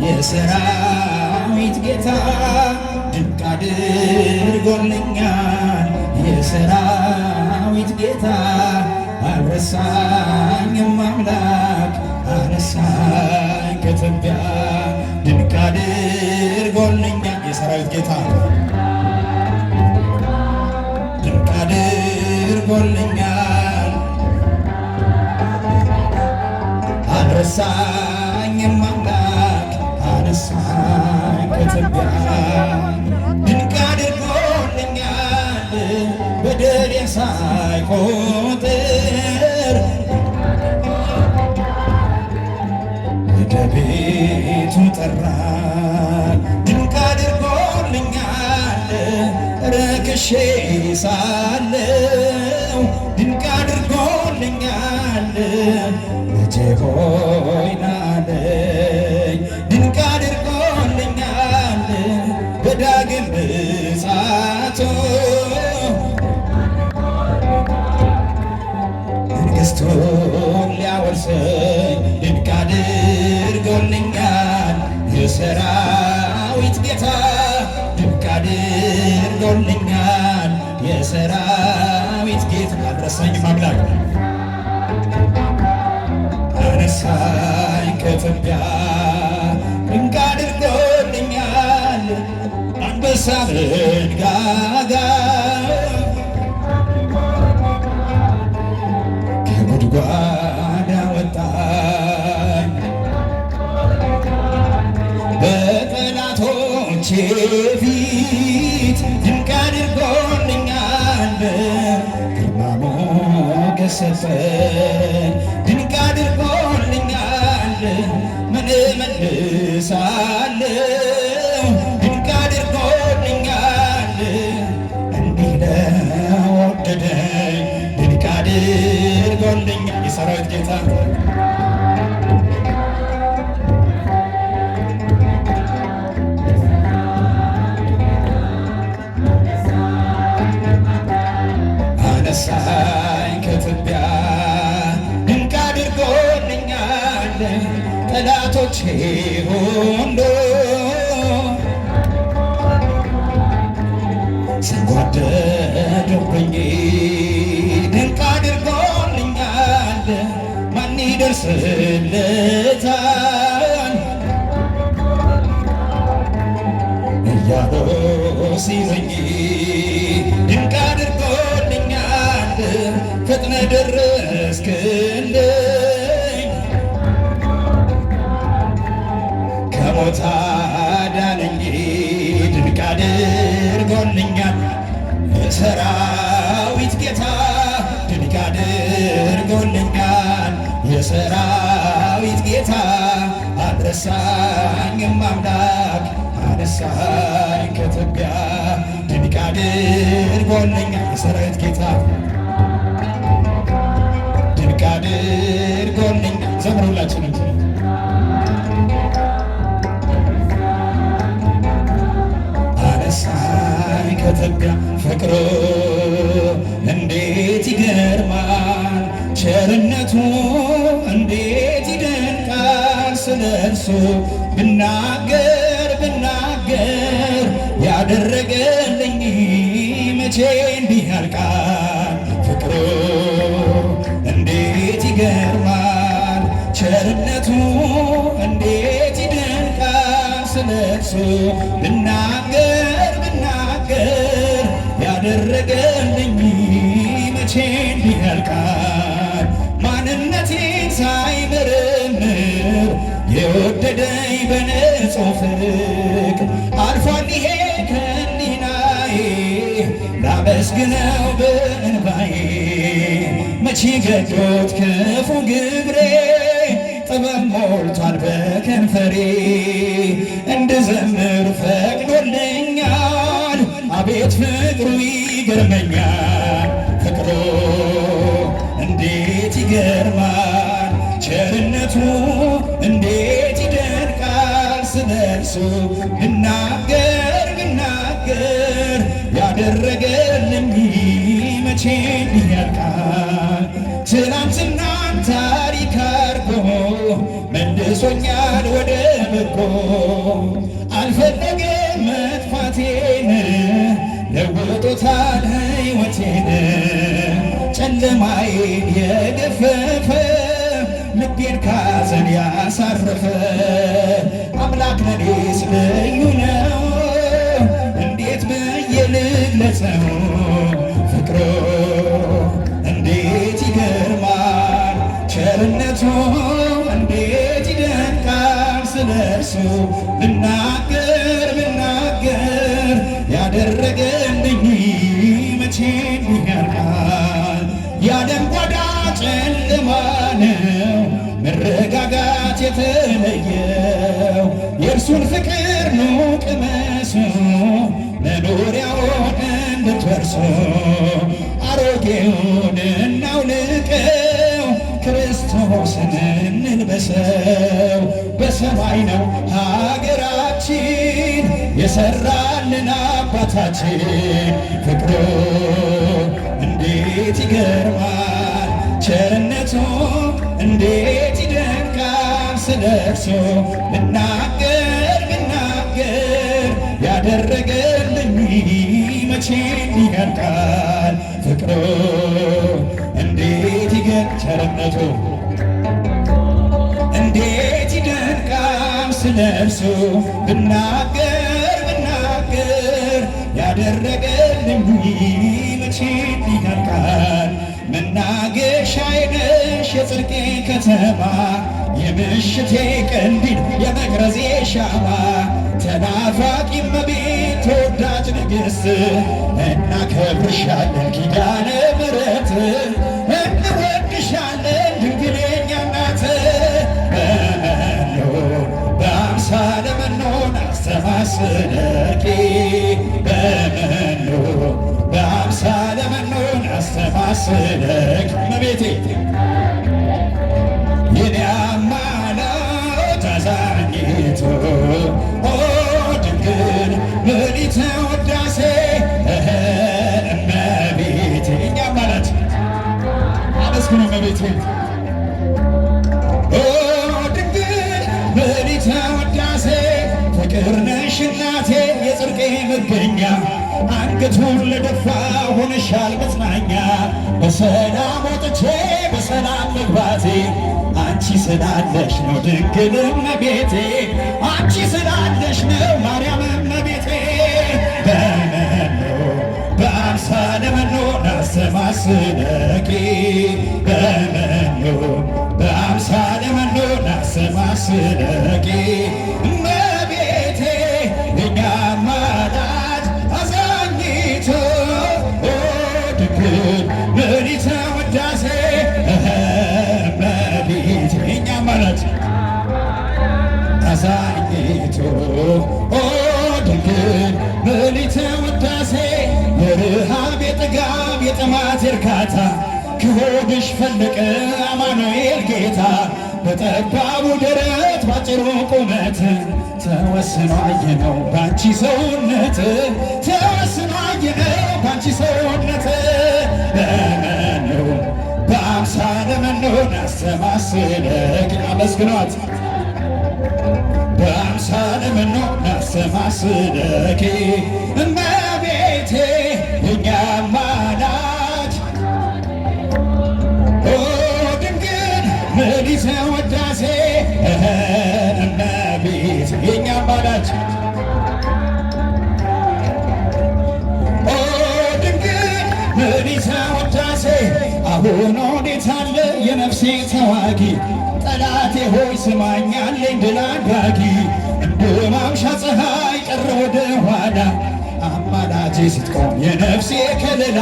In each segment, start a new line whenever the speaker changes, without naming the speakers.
የሰራዊት ጌታ ድንቅ አድርጎልኛል። የሰራዊት ጌታ አልረሳኝም አምላክ አነሳኝ ከትቢያ ድንቅ አድርጎልኛል። የሰራዊት ጌታ ድንቅ አድርጎልኛል። አልረሳኝም አምላክ አነሳኝ ከትቢያ ድንቅ አድርጎልኛል። በደሌን ሳይቆጥር ወደ ቤቱ ጠራኝ። ድንቅ አድርጎልኛል። ረክሼ ሳለው ድንቅ አድርጎልኛል። ልጄ ሆይ ናለኝ ድንቅ አድርጎልኛል። በዳግም ምጽአቱ መንግሥቱን ሊያወርሰኝ ድንቅ አድርጎልኛል። የሰራዊት ጌታ ድንቅ አድርጎልኛል። የሰራዊት ጌታ አልረሳኝም አምላክ አነሳኝ ከትቢያ ድንቅ አድርጎልኛል። አንበሳ መንጋጋ ከጉድጓድ አወጣኝ። በጠላቶቼ ፊት ድንቅ አድርጎልኛል። ግርማ ሞገስ ሰጠኝ። ድንቅ አድርጎልኛል። ምን እመልሳለሁ? ድንቅ አድርጎልኛል። እንዲህ ለወደደኝ ድንቅ አድርጎልኛል። የሰራዊት ጌታ አነሳኝ ከትቢያ ድንቅ አድርጎልኛል። ጠላቶቼ ሁሉ ሲጓደዱብኝ ድንቅ አድርጎልኛል። ማን ይደርስለታል እያሉ ሲሉኝ ድንቅ አድርጎልኛል። ፈጥነ ደረስክልኝ ከሞት አዳነኝ። ድንቅ አድርጎልኛል። የሰራዊት ጌታ ድንቅ አድርጎልኛል። የሰራዊት ጌታ አልረሳኝም አምላክ አነሳኝ ከትቢያ ድንቅ አድርጎልኛል። የሰራዊት ጌታ ድንቅ አድርጎልኛል። ዘምሩላችንም አነሳኝ ከትቢያ ፍቅሩ እንዴት ይገርማል። ቸርነቱ እንዴት ይደንቃል። ስለ እርሱ ብናገር ያደረገልኝ መቼ እንዲህ ያልቃል። ፍቅሩ እንዴት ይገርማል። ቸርነቱ እንዴት ይደንቃል። ስለ እርሱ ብናገር ያደረገልኝ መቼ እንዲህ ያልቃል። ማንነቴን ሳይመረምር የወደደኝ በንጹሕ ፍቅር አልፏል ይሄ ከሕሊናዬ። ላመስግነው በእንባዬ መቼ ገዶት ክፉ ግብሬ። ጥበብ ሞልቷል በከንፈሬ እንድዘምር ፈቅዶልኛል። አቤት ፍቅሩ ይገርመኛል። ፍቅሩ እንዴት ይገርማል። ቸርነቱ እንዴት ይደንቃል። ስለ እርሱ ብናገር ያደረገልኝ መቼ እንዲህ ያልቃል። ትናንትናን ታሪክ አርጎ መልሶኛል ወደ ለበጎ አልፈለገም መጥፋቴን ለውጦታል ሕይወቴን ጨለማዬን የገፈፈ ልቤን ካዘን ያሳረፈ አምላክ ለኔስ ልዩ ነው እንዴት ብዬ ልግለጸው ፍቅሩ እንዴት ይገርማል ቸርነቱ እንዴት ይደንቃል ስለ እርሱ ብናገር ያደረገልኝ መቼ ያልቃል የዓለም ጓዳ ጨለማ ነው መረጋጋት የተለየው የእርሱን ፍቅር ኑ ቅመሱ መኖሪያውን እንድትወርሱ አሮጌውን እናውልቀው ክርስቶስን እንልበሰው በሰማይ ነው ሀገራችን የሰራልን አባታችን ፍቅሩ እንዴት ይገርማል ቸርነቱ እንዴት ይደንቃል ስለ እርሱ ብናገር ያደረገልኝ መቼ ያልቃል ፍቅሩ እንዴት ቸርነቱ እንዴት ይደንቃል ስለ እርሱ ብናገር ያደረገልኝ መቼ ያልቃል መናገሻዬ ነሽ የጽድቄ ከተማ የምሽቴ ቀንዲል የመቅረዜ ሻማ ተናፋቂ እመቤት ተወዳጅ ንግሥት እናከብርሻለን ኪዳነ ምሕረት እንወድሻለን ድንግል የኛ እናት በመኖ በአምሳለ መኖን አስተማስለኪ በመኖ በአምሳለ መኖን አስተማስለኪ እመቤቴ የኔ አማላጅ አዛኝቱ ድንግል ምልዕተ ውዳሴ እመቤቴ የኛ አማላጅ አመስግኑ እመቤቴ ድንግል ምልዕተ ውዳሴ ፍቅር ነሽ እናቴ የጽድቄ መገኛ አንገቱን ለደፋ ሆነሻል መጽናኛ በሰላም ወጥቼ በሰላም መግባቴ አንቺ ስላለሽ ነው ድንግል እመቤቴ አንቺ ስላለሽ ነው ማርያም እመቤቴ በመኖ በአምሳለ መኖ ናስተማስለኪ በመኖ በአምሳለ መኖ ናስተማስለኪ እመቤቴ የኛ አማላጅ አዛኝቱ ድንግል ምልዕተ ውዳሴ እመቤቴ የኛ አማላጅ አዛኝቱ ድንግል ምልዕተ ውዳሴ የረሃብ የጥጋብ የጥማት እርካታ ከሆድሽ ፈለቀ አማኑኤል ጌታ በጠባቡ ደረት ባጭሩ ቁመት ተወስኖ አየነው ባንቺ ሰውነት ተወስኖ አየነው ባንቺ ሰውነት በመኖ በአምሳለ መኖ ናስተማስለኪ አመስግኗት በአምሳለ መኖ ናስተማስለኪ እመቤቴ የኛ አማላጅ ድንግል ምልዕተ ውዳሴ እመቤቴ የኛ አማላጅ ድንግል ምልዕተ ውዳሴ አሁን ወዴት አለ የነፍሴ ተዋጊ ጠላቴ ሆይ ስማኝ አለኝ ድል አድራጊ እንደ ማምሻ ፀሐይ ቀረ ወደ ኋላ አማላጄ ስትቆም የነፍሴ ከለላ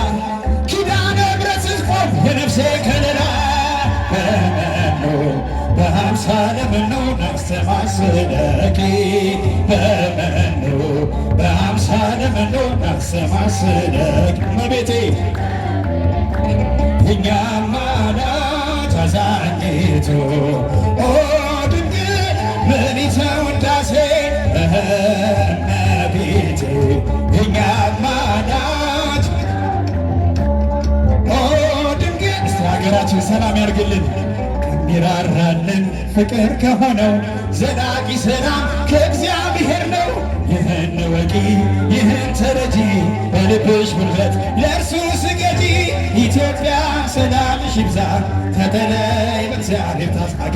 ኪዳነ ምሕረት ስትቆም የነፍሴ ከለላ በመኖ በአምሳለ መኖ ናስተማስለኪ በመኖ በአምሳለ መኖ ናስተማስለኪ እመቤቴ የኛ አማላጅ አዛኝቱ ድንግል ምልዕተ ውዳሴ እመቤቴ የኛ አማላጅ ድንግል እስቲ ሀገራችን ሰላም ያርግልን ሚራራልን ፍቅር ከሆነው ዘላቂ ሰላም ከእግዚአብሔር ነው። ይህን ወቂ ይህን ተረጂ በልብሽ ጉልበት ለእርሱ ስገጂ። ኢትዮጵያ ሰላምሽ ይብዛ ተጠለይ በእግዚአብሔር ታስታገ